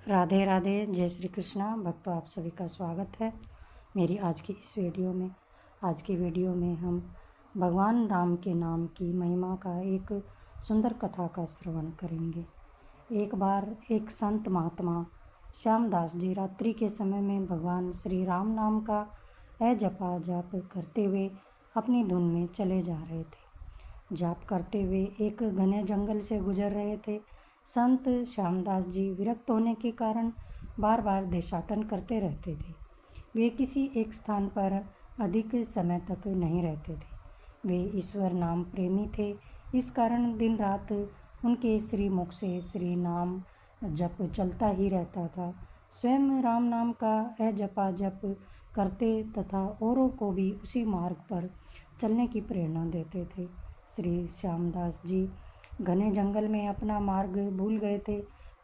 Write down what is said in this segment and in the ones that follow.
राधे राधे, जय श्री कृष्णा। भक्तों, आप सभी का स्वागत है मेरी आज की इस वीडियो में। आज की वीडियो में हम भगवान राम के नाम की महिमा का एक सुंदर कथा का श्रवण करेंगे। एक बार एक संत महात्मा श्यामदास जी रात्रि के समय में भगवान श्री राम नाम का जपा जाप करते हुए अपनी धुन में चले जा रहे थे। जाप करते हुए एक घने जंगल से गुजर रहे थे। संत श्यामदास जी विरक्त होने के कारण बार बार देशाटन करते रहते थे। वे किसी एक स्थान पर अधिक समय तक नहीं रहते थे। वे ईश्वर नाम प्रेमी थे, इस कारण दिन रात उनके श्रीमुख से श्री नाम जप चलता ही रहता था। स्वयं राम नाम का जपा जप करते तथा औरों को भी उसी मार्ग पर चलने की प्रेरणा देते थे। श्री श्यामदास जी घने जंगल में अपना मार्ग भूल गए थे,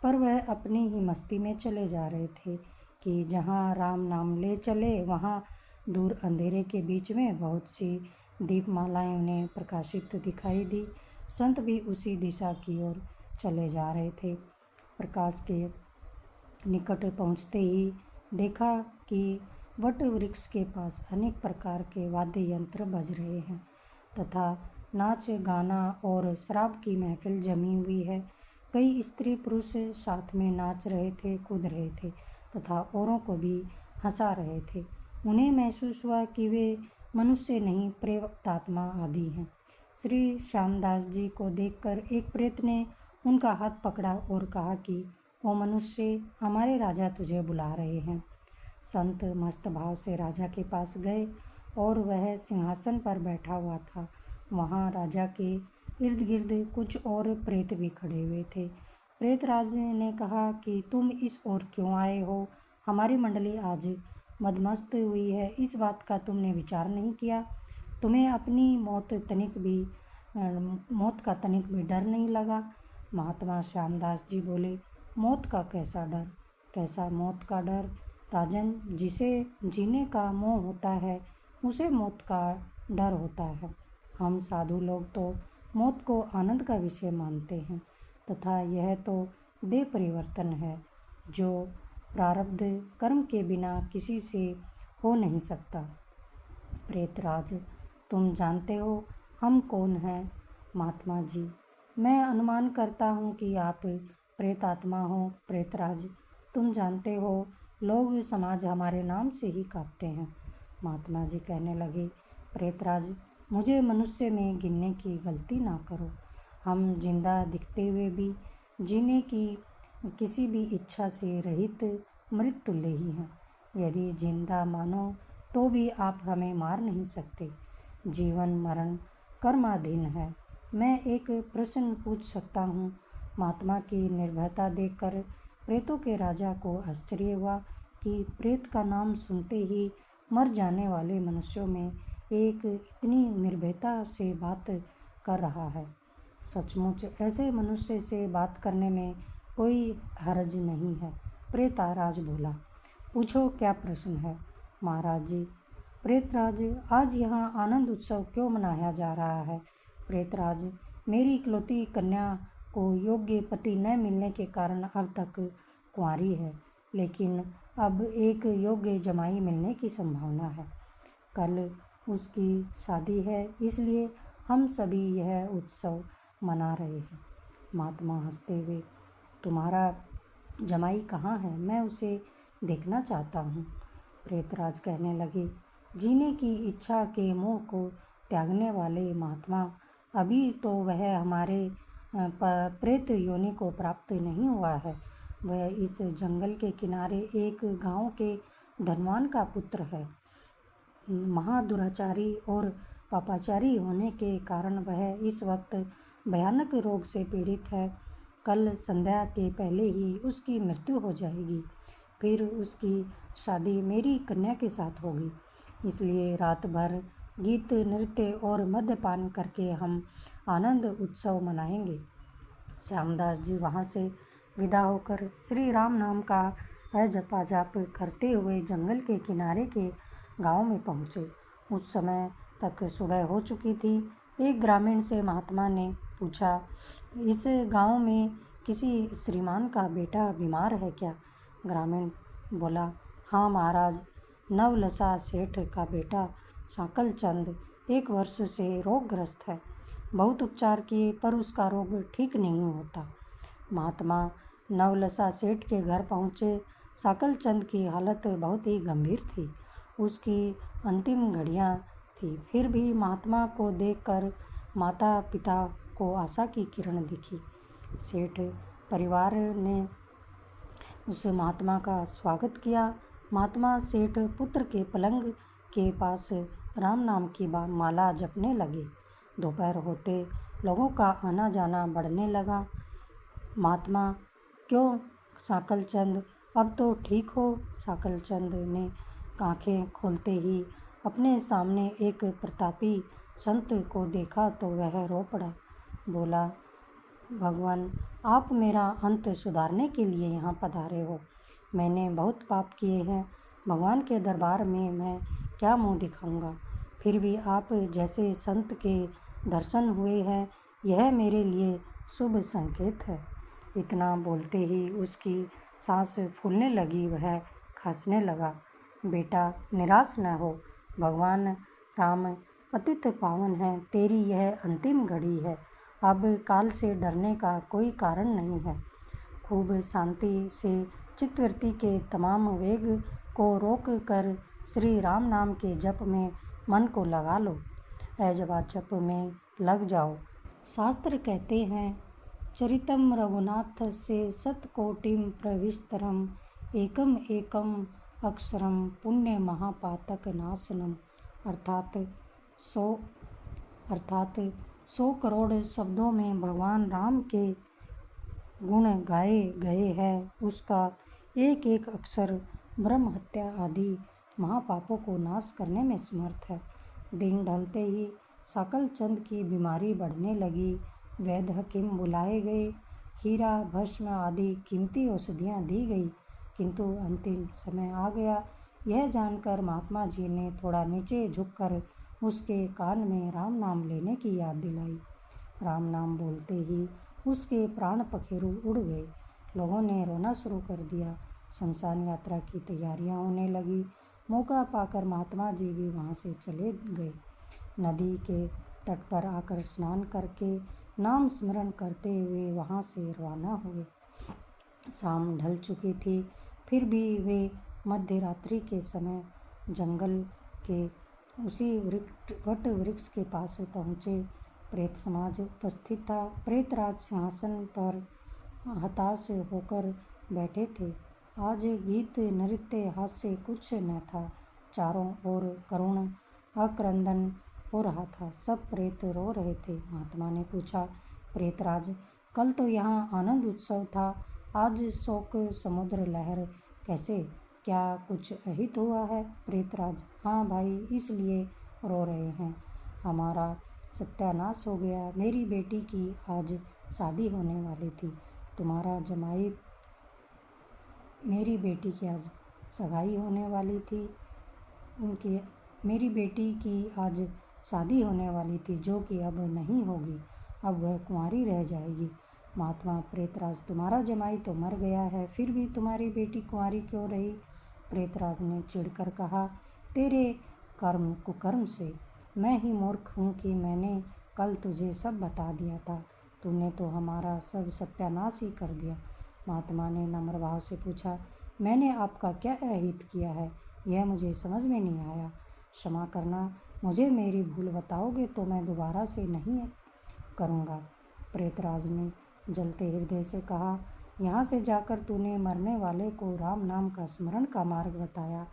पर वह अपनी ही मस्ती में चले जा रहे थे कि जहाँ राम नाम ले चले वहाँ दूर अंधेरे के बीच में बहुत सी दीपमालाएं उन्हें प्रकाशित दिखाई दी। संत भी उसी दिशा की ओर चले जा रहे थे। प्रकाश के निकट पहुँचते ही देखा कि वट वृक्ष के पास अनेक प्रकार के वाद्य यंत्र बज रहे हैं तथा नाच गाना और शराब की महफिल जमी हुई है। कई स्त्री पुरुष साथ में नाच रहे थे, कूद रहे थे तथा औरों को भी हंसा रहे थे। उन्हें महसूस हुआ कि वे मनुष्य नहीं, प्रेतात्मा आदि हैं। श्री श्यामदास जी को देखकर एक प्रेत ने उनका हाथ पकड़ा और कहा कि वो मनुष्य, हमारे राजा तुझे बुला रहे हैं। संत मस्त भाव से राजा के पास गए और वह सिंहासन पर बैठा हुआ था। वहाँ राजा के इर्द गिर्द कुछ और प्रेत भी खड़े हुए थे। प्रेतराज ने कहा कि तुम इस ओर क्यों आए हो? हमारी मंडली आज मदमस्त हुई है, इस बात का तुमने विचार नहीं किया? तुम्हें अपनी मौत का तनिक भी डर नहीं लगा? महात्मा श्यामदास जी बोले, मौत का कैसा डर? कैसा मौत का डर? राजन, जिसे जीने का मोह होता है उसे मौत का डर होता है। हम साधु लोग तो मौत को आनंद का विषय मानते हैं तथा यह तो देह परिवर्तन है जो प्रारब्ध कर्म के बिना किसी से हो नहीं सकता। प्रेतराज, तुम जानते हो हम कौन हैं? महात्मा जी, मैं अनुमान करता हूँ कि आप प्रेतात्मा हो। प्रेतराज, तुम जानते हो लोग समाज हमारे नाम से ही कांपते हैं। महात्मा जी कहने लगे, प्रेतराज, मुझे मनुष्य में गिनने की गलती ना करो। हम जिंदा दिखते हुए भी जीने की किसी भी इच्छा से रहित मृत तुल्य ही हैं। यदि जिंदा मानो तो भी आप हमें मार नहीं सकते। जीवन मरण कर्माधीन है। मैं एक प्रश्न पूछ सकता हूँ? महात्मा की निर्भयता देखकर प्रेतों के राजा को आश्चर्य हुआ कि प्रेत का नाम सुनते ही मर जाने वाले मनुष्यों में एक इतनी निर्भयता से बात कर रहा है। सचमुच ऐसे मनुष्य से बात करने में कोई हर्ज नहीं है। प्रेतराज बोला, पूछो क्या प्रश्न है? महाराज जी, प्रेतराज, आज यहाँ आनंद उत्सव क्यों मनाया जा रहा है? प्रेतराज, मेरी इकलौती कन्या को योग्य पति न मिलने के कारण अब तक कुंवारी है, लेकिन अब एक योग्य जमाई मिलने की संभावना है। कल उसकी शादी है, इसलिए हम सभी यह उत्सव मना रहे हैं। महात्मा हंसते हुए, तुम्हारा जमाई कहाँ है? मैं उसे देखना चाहता हूँ। प्रेतराज कहने लगे, जीने की इच्छा के मोह को त्यागने वाले महात्मा, अभी तो वह हमारे प्रेत योनि को प्राप्त नहीं हुआ है। वह इस जंगल के किनारे एक गांव के धनवान का पुत्र है। महादुराचारी और पापाचारी होने के कारण वह इस वक्त भयानक रोग से पीड़ित है। कल संध्या के पहले ही उसकी मृत्यु हो जाएगी। फिर उसकी शादी मेरी कन्या के साथ होगी। इसलिए रात भर गीत नृत्य और मद्यपान करके हम आनंद उत्सव मनाएंगे। श्यामदास जी वहाँ से विदा होकर श्री राम नाम का जपा जाप करते हुए जंगल के किनारे के गांव में पहुँचे। उस समय तक सुबह हो चुकी थी। एक ग्रामीण से महात्मा ने पूछा, इस गांव में किसी श्रीमान का बेटा बीमार है क्या? ग्रामीण बोला, हाँ महाराज, नवलसा सेठ का बेटा साकल चंद 1 वर्ष से रोगग्रस्त है। बहुत उपचार किए पर उसका रोग ठीक नहीं होता। महात्मा नवलसा सेठ के घर पहुँचे। साकल चंद की हालत बहुत ही गंभीर थी। उसकी अंतिम घड़ियाँ थी। फिर भी महात्मा को देखकर माता पिता को आशा की किरण दिखी। सेठ परिवार ने उस महात्मा का स्वागत किया। महात्मा सेठ पुत्र के पलंग के पास राम नाम की माला जपने लगे। दोपहर होते लोगों का आना जाना बढ़ने लगा। महात्मा, क्यों साकल चंद, अब तो ठीक हो? साकल चंद ने आंखें खोलते ही अपने सामने एक प्रतापी संत को देखा तो वह रो पड़ा। बोला, भगवान, आप मेरा अंत सुधारने के लिए यहाँ पधारे हो। मैंने बहुत पाप किए हैं। भगवान के दरबार में मैं क्या मुँह दिखाऊंगा? फिर भी आप जैसे संत के दर्शन हुए हैं, यह मेरे लिए शुभ संकेत है। इतना बोलते ही उसकी सांस फूलने लगी, वह खांसने लगा। बेटा, निराश न हो। भगवान राम पतित पावन है। तेरी यह अंतिम घड़ी है। अब काल से डरने का कोई कारण नहीं है। खूब शांति से चित्तवृत्ति के तमाम वेग को रोक कर श्री राम नाम के जप में मन को लगा लो। ऐजवा जप में लग जाओ। शास्त्र कहते हैं, चरितम रघुनाथस्य शतकोटिम प्रविस्तरम एकम एकम अक्षरम पुण्य महापातक नाशनम। अर्थात 100 करोड़ शब्दों में भगवान राम के गुण गाए गए हैं। उसका एक एक अक्षर ब्रह्म हत्या आदि महापापों को नाश करने में समर्थ है। दिन ढलते ही साकल चंद की बीमारी बढ़ने लगी। वैद्य हकीम बुलाए गए। हीरा भस्म आदि कीमती औषधियाँ दी गई, किंतु अंतिम समय आ गया। यह जानकर महात्मा जी ने थोड़ा नीचे झुककर उसके कान में राम नाम लेने की याद दिलाई। राम नाम बोलते ही उसके प्राण पखेरु उड़ गए। लोगों ने रोना शुरू कर दिया। शमशान यात्रा की तैयारियां होने लगी। मौका पाकर महात्मा जी भी वहां से चले गए। नदी के तट पर आकर स्नान करके नाम स्मरण करते हुए वहां से रवाना हुए। शाम ढल चुकी थी, फिर भी वे मध्य रात्रि के समय जंगल के उसी वट वृक्ष के पास पहुँचे। प्रेत समाज उपस्थित था। प्रेतराज सिंहासन पर हताश होकर बैठे थे। आज गीत नृत्य हास्य कुछ न था। चारों ओर करुण आक्रंदन हो रहा था। सब प्रेत रो रहे थे। महात्मा ने पूछा, प्रेतराज, कल तो यहाँ आनंद उत्सव था, आज शोक समुद्र लहर कैसे? क्या कुछ अहित हुआ है? प्रेतराज, हाँ भाई, इसलिए रो रहे हैं। हमारा सत्यानाश हो गया। मेरी बेटी की आज शादी होने वाली थी। तुम्हारा जमाई, मेरी बेटी की आज सगाई होने वाली थी। मेरी बेटी की आज शादी होने वाली थी, जो कि अब नहीं होगी। अब वह कुंवारी रह जाएगी। महात्मा, प्रेतराज, तुम्हारा जमाई तो मर गया है, फिर भी तुम्हारी बेटी कुंवारी क्यों रही? प्रेतराज ने चिढ़कर कहा, तेरे कर्म कुकर्म से। मैं ही मूर्ख हूँ कि मैंने कल तुझे सब बता दिया था। तूने तो हमारा सब सत्यानाश ही कर दिया। महात्मा ने नम्र भाव से पूछा, मैंने आपका क्या अहित किया है? यह मुझे समझ में नहीं आया। क्षमा करना, मुझे मेरी भूल बताओगे तो मैं दोबारा से नहीं करूँगा। प्रेतराज ने जलते हृदय से कहा, यहाँ से जाकर तूने मरने वाले को राम नाम का स्मरण का मार्ग बताया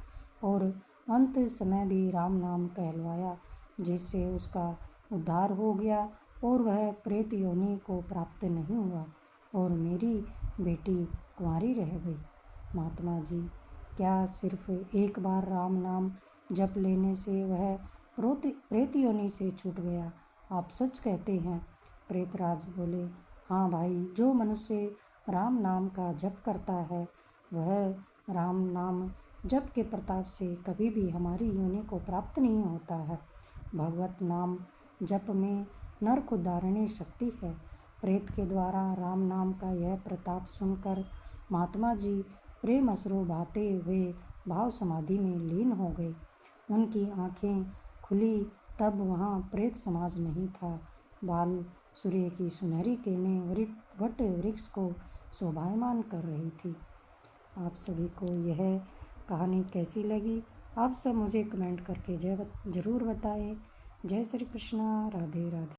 और अंत समय भी राम नाम कहलवाया, जिससे उसका उद्धार हो गया और वह प्रेत योनि को प्राप्त नहीं हुआ और मेरी बेटी कुंवारी रह गई। महात्मा जी, क्या सिर्फ एक बार राम नाम जप लेने से वह प्रेत योनि से छूट गया? आप सच कहते हैं? प्रेतराज बोले, हाँ भाई, जो मनुष्य राम नाम का जप करता है वह राम नाम जप के प्रताप से कभी भी हमारी योनि को प्राप्त नहीं होता है। भगवत नाम जप में नरक उद्धारणी शक्ति है। प्रेत के द्वारा राम नाम का यह प्रताप सुनकर महात्मा जी प्रेम अश्रु बहाते हुए भाव समाधि में लीन हो गए। उनकी आंखें खुली तब वहाँ प्रेत समाज नहीं था। बाल सूर्य की सुनहरी किरणें वट वृक्ष को शोभायमान कर रही थी। आप सभी को यह कहानी कैसी लगी आप सब मुझे कमेंट करके ज़रूर बताएं। जय श्री कृष्णा, राधे राधे।